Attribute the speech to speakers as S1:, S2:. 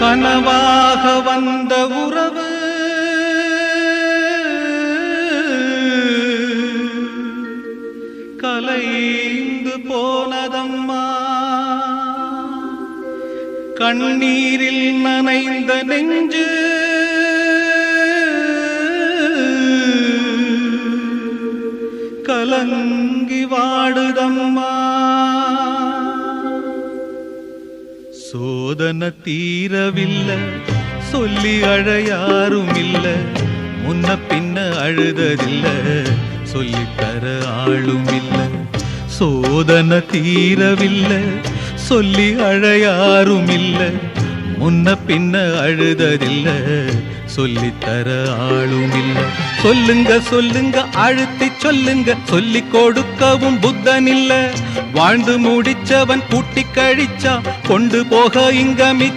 S1: கனவாக வந்த உறவு கலைந்து போனதம்மா. கண்ணீரில் நனைந்த நெஞ்சு கலங்கி வாடுதம்மா. சோதனை தீரவில்லை, சொல்லி அழ யாரும் இல்ல, முன்ன பின்ன அழுததில்ல, சொல்லித்தர ஆளும் இல்ல. சோதனை தீரவில்லை, சொல்லி அழ யாரும் இல்ல, முன்ன பின்ன அழுததில்ல, சொல்லித்தர ஆளும் இல்ல. சொல்லுங்க சொல்லுங்க அழுத்தி சொல்லுங்க, சொல்லி கொடுக்கவும் புத்தன் இல்ல. வாழ்ந்து முடிச்சவன் கூட்டி கழிச்சா கொண்டு போக இங்க மிச்ச